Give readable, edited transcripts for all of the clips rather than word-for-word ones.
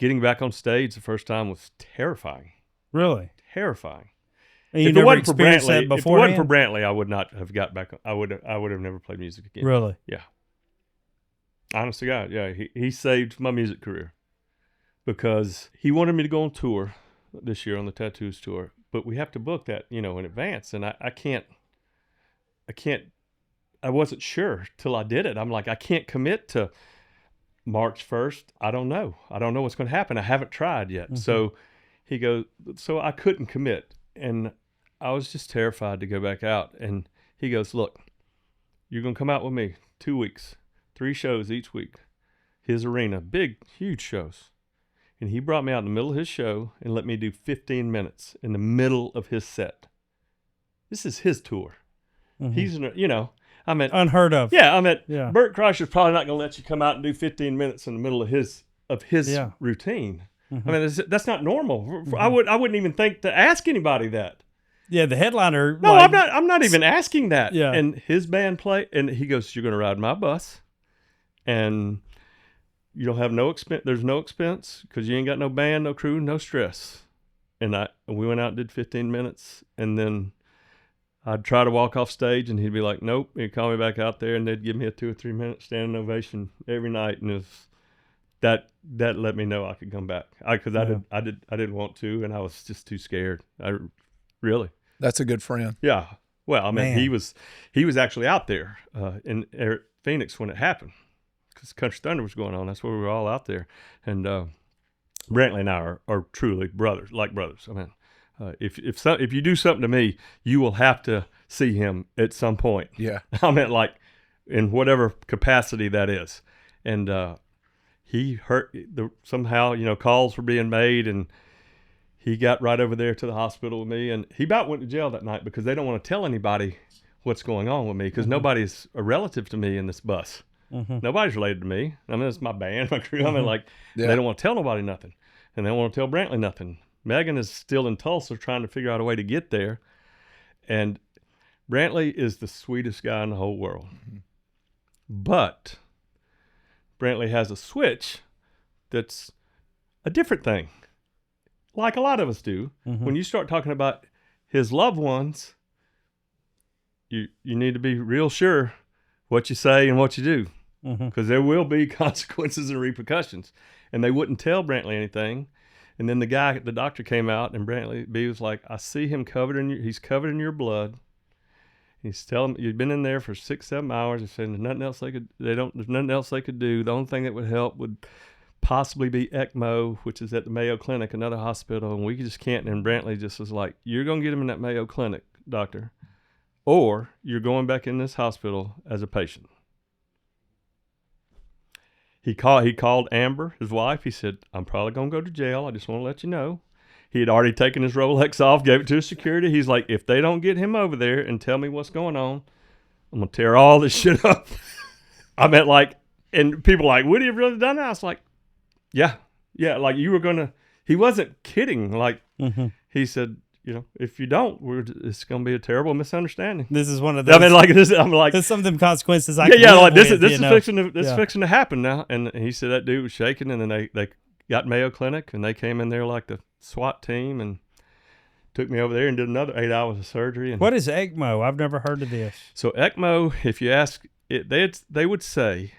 getting back on stage the first time was terrifying. Really? Terrifying. And you If it never wasn't for experienced Brantley, that if it wasn't for beforehand? Brantley, I would not have got back. I would have never played music again. Really? Yeah. Honest to God, yeah. He saved my music career because he wanted me to go on tour this year on the Tattoos tour, but we have to book that, in advance, and I can't. I wasn't sure till I did it. I'm like, I can't commit to March 1st. I don't know what's going to happen. I haven't tried yet. So he goes, so I couldn't commit. And I was just terrified to go back out. And he goes, look, you're going to come out with me 2 weeks, 3 shows each week. His arena, big, huge shows. And he brought me out in the middle of his show and let me do 15 minutes in the middle of his set. This is his tour. He's, I mean, unheard of. Yeah, I mean, Yeah. Bert Kreischer's probably not going to let you come out and do 15 minutes in the middle of his routine. I mean, that's not normal. I wouldn't even think to ask anybody that. Yeah, the headliner. No, I'm not even asking that. Yeah. And his band play, and he goes, "You're going to ride my bus, and you don't have no expense. There's no expense because you ain't got no band, no crew, no stress." And we went out and did 15 minutes, and then I'd try to walk off stage, and he'd be like, "Nope." He'd call me back out there, and they'd give me a 2 or 3 minute standing ovation every night, and that let me know I could come back. I didn't want to, and I was just too scared. Really. That's a good friend. Yeah. Well, I mean, Man. he was actually out there in Phoenix when it happened, because Country Thunder was going on. That's where we were all out there, and Brantley and I are truly brothers, like brothers. I mean. If you do something to me, you will have to see him at some point. Yeah. I mean, like in whatever capacity that is. And he hurt somehow. Calls were being made, and he got right over there to the hospital with me. And he about went to jail that night because they don't want to tell anybody what's going on with me because nobody's a relative to me in this bus. Nobody's related to me. I mean, it's my band, my crew. I mean, they don't want to tell nobody nothing, and they don't want to tell Brantley nothing. Megan is still in Tulsa trying to figure out a way to get there. And Brantley is the sweetest guy in the whole world. But Brantley has a switch that's a different thing, like a lot of us do. When you start talking about his loved ones, you need to be real sure what you say and what you do, because there will be consequences and repercussions. And they wouldn't tell Brantley anything. And then the doctor came out, and Brantley B was like, "I see him he's covered in your blood. He's telling me you've been in there for 6-7 hours. He's saying there's nothing else they could do. The only thing that would help would possibly be ECMO, which is at the Mayo Clinic, another hospital, and we just can't." And Brantley just was like, "You're going to get him in that Mayo Clinic, doctor, or you're going back in this hospital as a patient." He called Amber, his wife. He said, "I'm probably going to go to jail. I just want to let you know." He had already taken his Rolex off, gave it to his security. He's like, "If they don't get him over there and tell me what's going on, I'm going to tear all this shit up." I meant and people like, "Would he have really done that?" I was like, yeah, like you were going to, he wasn't kidding. He said, if you don't, it's going to be a terrible misunderstanding. This is one of those. I mean, I'm like, there's some of them consequences I this is fixing to happen now. And he said that dude was shaking, and then they got Mayo Clinic, and they came in there like the SWAT team and took me over there and did another 8 hours of surgery. And what is ECMO? I've never heard of this. So ECMO, if you ask it, they would say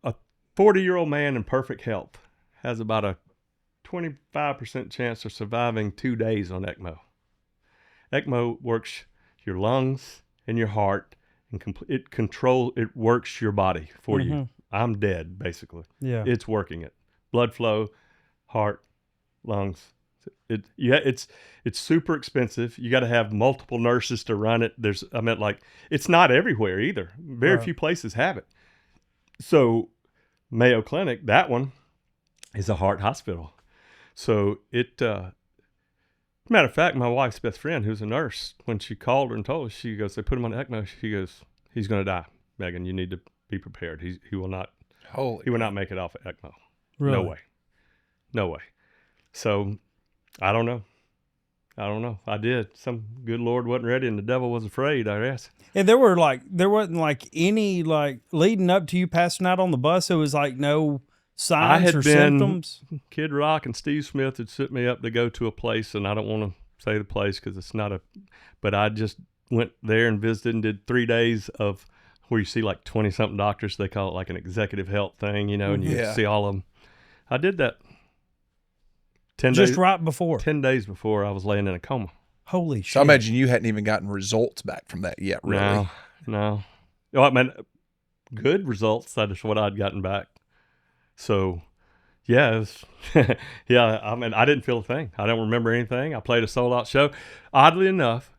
a 40-year-old man in perfect health has about a 25% chance of surviving 2 days on ECMO. ECMO works your lungs and your heart, and it works your body for you. I'm dead, basically. Yeah. It's working it. Blood flow, heart, lungs. It's super expensive. You got to have multiple nurses to run it. It's not everywhere either. Very few places have it. So Mayo Clinic, that one is a heart hospital. So matter of fact, my wife's best friend, who's a nurse, when she called her and told us, she goes, they put him on ECMO. She goes, "He's going to die, Megan. You need to be prepared. He will not. He will not make it off of ECMO. Really? No way." So I don't know. I did. Some good Lord wasn't ready, and the devil was afraid, I guess. And there wasn't any leading up to you passing out on the bus. It was no signs or symptoms? Kid Rock and Steve Smith had set me up to go to a place, and I don't want to say the place because it's not but I just went there and visited and did 3 days of where you see like 20-something doctors. They call it like an executive health thing, and you see all of them. I did that 10 days. Just right before. 10 days before I was laying in a coma. Holy shit. So I imagine you hadn't even gotten results back from that yet, really. No. I mean, good results. That is what I'd gotten back. So, yeah, it was, yeah. I mean, I didn't feel a thing. I don't remember anything. I played a sold-out show. Oddly enough,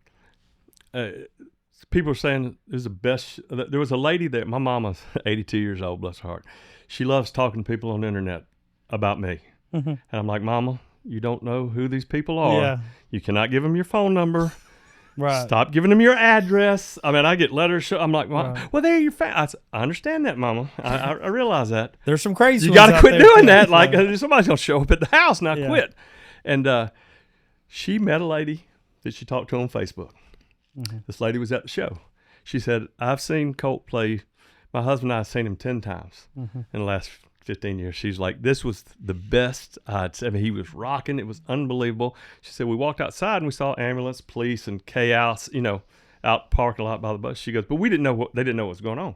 people are saying it was the best. There was a lady there. My mama's 82 years old, bless her heart. She loves talking to people on the internet about me. Mm-hmm. And I'm like, Mama, you don't know who these people are. Yeah. You cannot give them your phone number. Right. Stop giving them your address. I mean, I get letters. I'm like, well, Right. well they're your I understand that, Mama. I realize that. There's some crazy You ones got to out quit there, doing too. that. Like, somebody's going to show up at the house and I Yeah. quit. And she met a lady that she talked to on Facebook. Mm-hmm. This lady was at the show. She said, I've seen Colt play. My husband and I have seen him 10 times in the last 15 years. She's like, this was the best I'd seen. I mean, he was rocking. It was unbelievable. She said, we walked outside and we saw ambulance, police, and chaos, out parking lot by the bus. She goes, but they didn't know what was going on.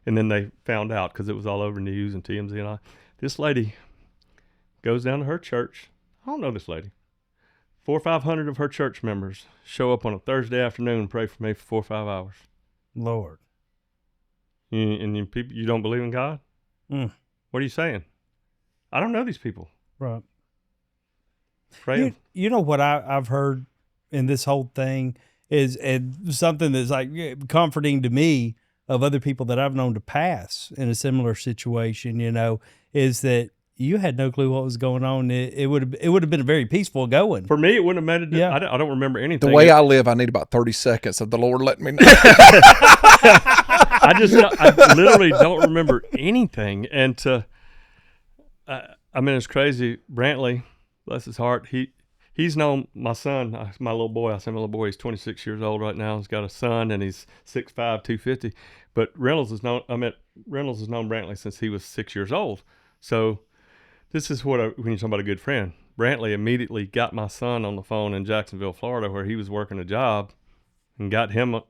And then they found out because it was all over news and TMZ and all. This lady goes down to her church. I don't know this lady. 400 or 500 of her church members show up on a Thursday afternoon and pray for me for 4 or 5 hours. Lord. And people, you don't believe in God? Mm. What are you saying? I don't know these people. Right. Pray. You know what I've heard in this whole thing is something that's like comforting to me of other people that I've known to pass in a similar situation, is that you had no clue what was going on. It would have been a very peaceful going. For me, it wouldn't have mattered. Yeah. I don't remember anything. The way I live, I need about 30 seconds of the Lord letting me know. I literally don't remember anything. And I mean, it's crazy. Brantley, bless his heart, he's known my son, my little boy. I say my little boy, he's 26 years old right now. He's got a son and he's 6'5", 250. But Reynolds has known Brantley since he was 6 years old. So this is when you're talking about a good friend. Brantley immediately got my son on the phone in Jacksonville, Florida, where he was working a job, and got him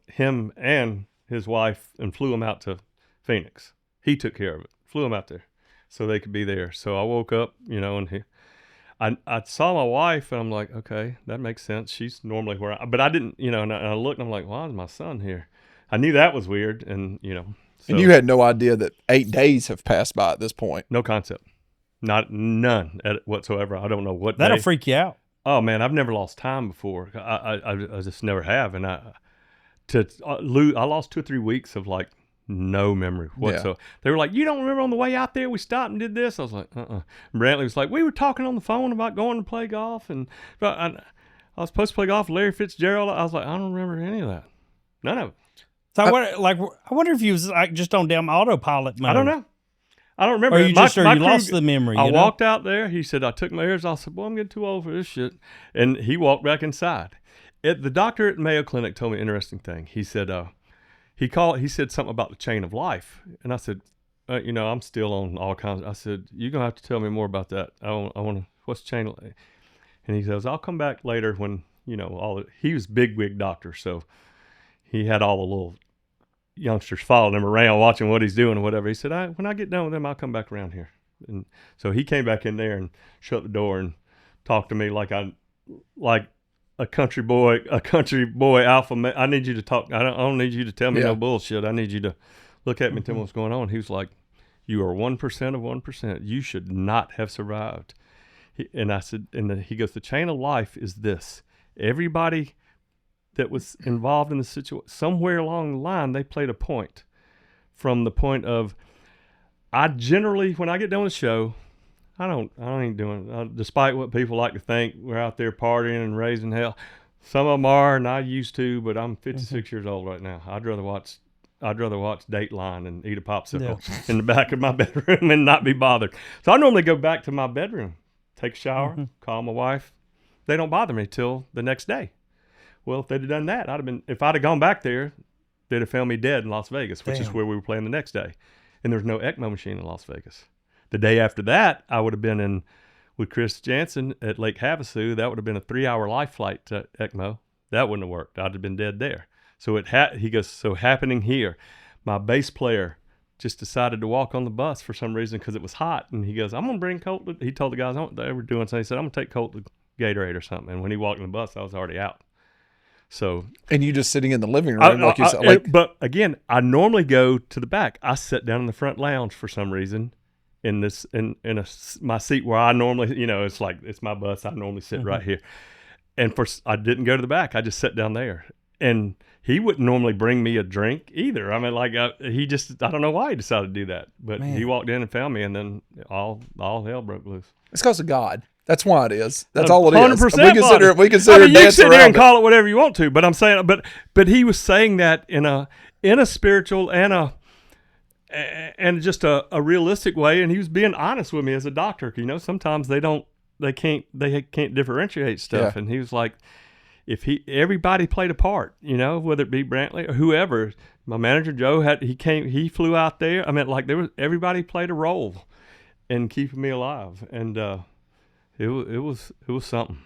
and his wife and flew him out to Phoenix. He took care of it, flew him out there so they could be there. So I woke up, and I saw my wife and I'm like, okay, that makes sense. She's normally but I didn't, and I looked and I'm like, why is my son here? I knew that was weird. And, so, and you had no idea that 8 days have passed by at this point. No concept. None whatsoever. I don't know what That'll day. freak you out. Oh man, I've never lost time before. I just never have. And I lost 2 or 3 weeks of like no memory whatsoever. Yeah. They were like, you don't remember on the way out there we stopped and did this? I was like, Brantley was like, we were talking on the phone about going to play golf, and I was supposed to play golf with Larry Fitzgerald. I was like, I don't remember any of that. None of it. So I wonder if he was like just on damn autopilot mode. I don't know. I don't remember. Or you lost the memory. I walked out there. He said, I took my ears. I said, well, I'm getting too old for this shit. And he walked back inside. The doctor at Mayo Clinic told me an interesting thing. He said, he said something about the chain of life. And I said, I'm still on all kinds. I said, you're going to have to tell me more about that. I want to, what's the chain of life? And he says, I'll come back later when, he was big doctor. So he had all the little youngsters following him around, watching what he's doing or whatever. He said, when I get done with him, I'll come back around here. And so he came back in there and shut the door and talked to me like a country boy alpha male. I need you to talk. I don't need you to tell me no bullshit. I need you to look at me and tell me what's going on. He was like, you are 1% of 1%. You should not have survived. And I said, he goes, the chain of life is this. Everybody that was involved in the situation, somewhere along the line, they played a point. From the point of, I generally, when I get done with the show, I ain't doing it. Despite what people like to think, we're out there partying and raising hell. Some of them are, and I used to, but I'm 56 years old right now. I'd rather watch Dateline and eat a popsicle in the back of my bedroom and not be bothered. So I normally go back to my bedroom, take a shower, call my wife. They don't bother me till the next day. Well, if they'd have done that, if I'd have gone back there, they'd have found me dead in Las Vegas, which is where we were playing the next day. And there's no ECMO machine in Las Vegas. The day after that, I would have been in with Chris Jansen at Lake Havasu. That would have been a 3-hour life flight to ECMO. That wouldn't have worked. I'd have been dead there. So he goes, so happening here, my bass player just decided to walk on the bus for some reason because it was hot. And he goes, I'm going to bring Colt. He told the guys they were doing something. He said, I'm going to take Colt to Gatorade or something. And when he walked in the bus, I was already out. So, and you just sitting in the living room, like you said. But again, I normally go to the back. I sit down in the front lounge for some reason in my seat where I normally, it's like, it's my bus. I normally sit right here. And I didn't go to the back. I just sat down there. And he wouldn't normally bring me a drink either. I mean, I don't know why he decided to do that. But he walked in and found me, and then all hell broke loose. It's because of God. That's why it is. That's all it is. 100%. We consider you can sit there and call it whatever you want to, but I'm saying, but he was saying that in a spiritual and just a realistic way, and he was being honest with me as a doctor. Sometimes they can't differentiate stuff, and he was like, everybody played a part, whether it be Brantley or whoever. My manager Joe he flew out there. I mean, like everybody played a role in keeping me alive, and it was something.